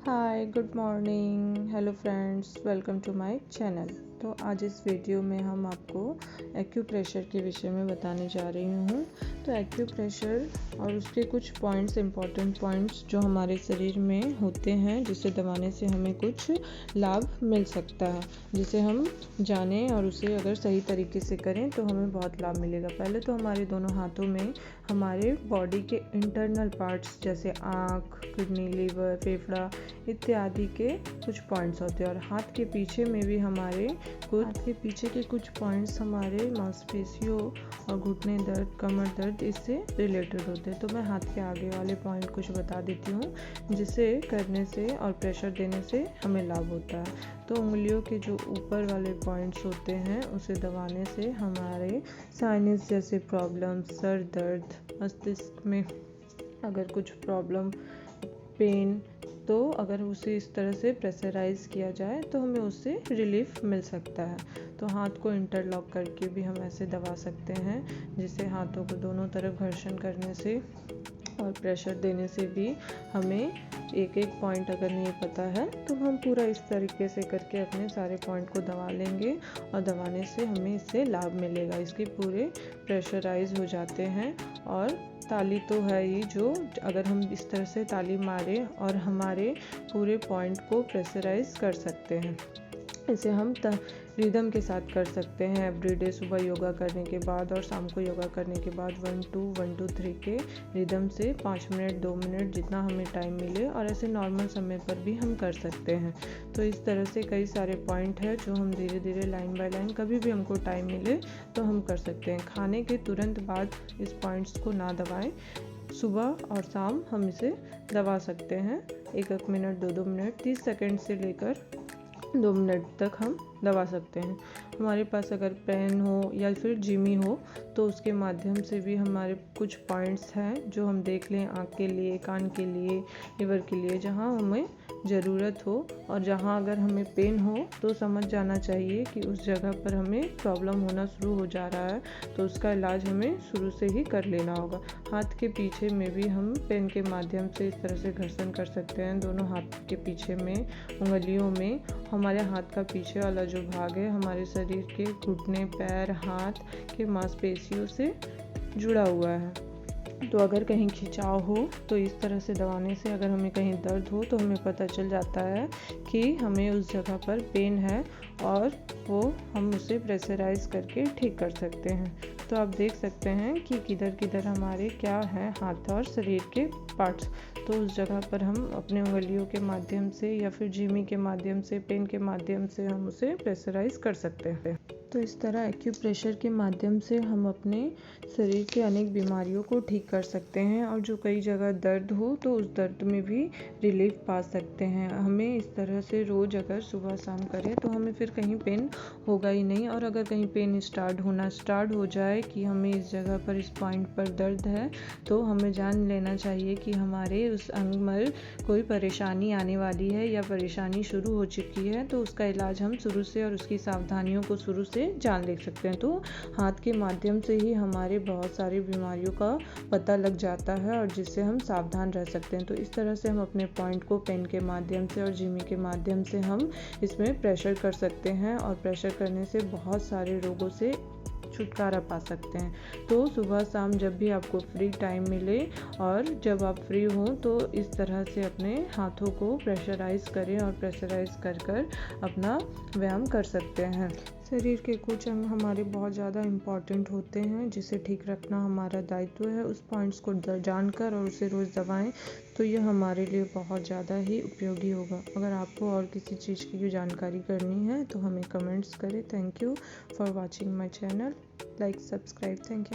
Hi good morning hello friends, welcome to my channel. तो आज इस वीडियो में हम आपको एक्यूप्रेशर के विषय में बताने जा रही हूँ। तो एक्यूप्रेशर और उसके कुछ पॉइंट्स, इम्पॉर्टेंट पॉइंट्स जो हमारे शरीर में होते हैं, जिसे दबाने से हमें कुछ लाभ मिल सकता है, जिसे हम जानें और उसे अगर सही तरीके से करें तो हमें बहुत लाभ मिलेगा। पहले तो हमारे दोनों हाथों में हमारे बॉडी के इंटरनल पार्ट्स जैसे आँख, किडनी, लीवर, फेफड़ा इत्यादि के कुछ पॉइंट्स होते हैं, और हाथ के पीछे में भी हमारे कुछ पॉइंट्स हमारे मांसपेशियों और घुटने दर्द, कमर दर्द इससे रिलेटेड होते हैं। तो मैं हाथ के आगे वाले पॉइंट कुछ बता देती हूँ, जिसे करने से और प्रेशर देने से हमें लाभ होता है। तो उंगलियों के जो ऊपर वाले पॉइंट्स होते हैं उसे दबाने से हमारे साइनस जैसे प्रॉब्लम, सर दर्द, मस्तिष्क में अगर कुछ प्रॉब्लम, पेन, तो अगर उसे इस तरह से प्रेशराइज किया जाए तो हमें उससे रिलीफ मिल सकता है। तो हाथ को इंटरलॉक करके भी हम ऐसे दबा सकते हैं, जिससे हाथों को दोनों तरफ घर्षण करने से और प्रेशर देने से भी हमें एक एक पॉइंट अगर नहीं पता है तो हम पूरा इस तरीके से करके अपने सारे पॉइंट को दबा लेंगे, और दबाने से हमें इससे लाभ मिलेगा। इसके पूरे प्रेशराइज हो जाते हैं। और ताली तो है ही, जो अगर हम इस तरह से ताली मारें और हमारे पूरे पॉइंट को प्रेशराइज कर सकते हैं। इसे हम रिदम के साथ कर सकते हैं एवरीडे, सुबह योगा करने के बाद और शाम को योगा करने के बाद 1-2-1-2-3 के रिदम से 5 मिनट, 2 मिनट, जितना हमें टाइम मिले, और ऐसे नॉर्मल समय पर भी हम कर सकते हैं। तो इस तरह से कई सारे पॉइंट है जो हम धीरे धीरे लाइन बाय लाइन कभी भी हमको टाइम मिले तो हम कर सकते हैं। खाने के तुरंत बाद इस पॉइंट्स को ना दबाएं, सुबह और शाम हम इसे दबा सकते हैं। 1-1 मिनट, 2-2 मिनट, 30 सेकंड से लेकर 2 मिनट तक हम दबा सकते हैं। हमारे पास अगर पेन हो या फिर जिमी हो तो उसके माध्यम से भी हमारे कुछ पॉइंट्स हैं जो हम देख लें, आँख के लिए, कान के लिए, लिवर के लिए, जहाँ हमें ज़रूरत हो। और जहाँ अगर हमें पेन हो तो समझ जाना चाहिए कि उस जगह पर हमें प्रॉब्लम होना शुरू हो जा रहा है, तो उसका इलाज हमें शुरू से ही कर लेना होगा। हाथ के पीछे में भी हम पेन के माध्यम से इस तरह से घर्षण कर सकते हैं। दोनों हाथ के पीछे में, उंगलियों में, हमारे हाथ का पीछे वाला जो भाग है हमारे शरीर के घुटने, पैर, हाथ के मांसपेशियों से जुड़ा हुआ है। तो अगर कहीं खिंचाव हो तो इस तरह से दबाने से, अगर हमें कहीं दर्द हो तो हमें पता चल जाता है कि हमें उस जगह पर पेन है, और वो हम उसे प्रेशराइज करके ठीक कर सकते हैं। तो आप देख सकते हैं कि किधर किधर हमारे क्या हैं हाथ और शरीर के पार्ट्स। तो उस जगह पर हम अपने उंगलियों के माध्यम से या फिर जिमी के माध्यम से, पेन के माध्यम से हम उसे प्रेशराइज कर सकते हैं। तो इस तरह एक्यूप्रेशर के माध्यम से हम अपने शरीर के अनेक बीमारियों को ठीक कर सकते हैं, और जो कई जगह दर्द हो तो उस दर्द में भी रिलीफ पा सकते हैं। हमें इस तरह से रोज़ अगर सुबह शाम करें तो हमें फिर कहीं पेन होगा ही नहीं। और अगर कहीं पेन स्टार्ट हो जाए कि हमें इस जगह पर, इस पॉइंट पर दर्द है, तो हमें जान लेना चाहिए कि हमारे उस अंग में कोई परेशानी आने वाली है या परेशानी शुरू हो चुकी है। तो उसका इलाज हम शुरू से और उसकी सावधानियों को शुरू से जान ले सकते हैं। तो हाथ के माध्यम से ही हमारे बहुत सारी बीमारियों का पता लग जाता है, और जिससे हम सावधान रह सकते हैं। तो इस तरह से हम अपने पॉइंट को पेन के माध्यम से और जिमी के माध्यम से हम इसमें प्रेशर कर सकते हैं, और प्रेशर करने से बहुत सारे रोगों से छुटकारा पा सकते हैं। तो सुबह शाम जब भी आपको फ्री टाइम मिले और जब आप फ्री हों तो इस तरह से अपने हाथों को प्रेशराइज करें, और प्रेशराइज कर अपना व्यायाम कर सकते हैं। शरीर के कुछ अंग हमारे बहुत ज़्यादा इम्पॉर्टेंट होते हैं, जिसे ठीक रखना हमारा दायित्व है। उस पॉइंट्स को जानकर और उसे रोज़ दबाएं तो यह हमारे लिए बहुत ज़्यादा ही उपयोगी होगा। अगर आपको और किसी चीज़ की जानकारी करनी है तो हमें कमेंट्स करें। Thank you for watching my channel. Like, subscribe. Thank you.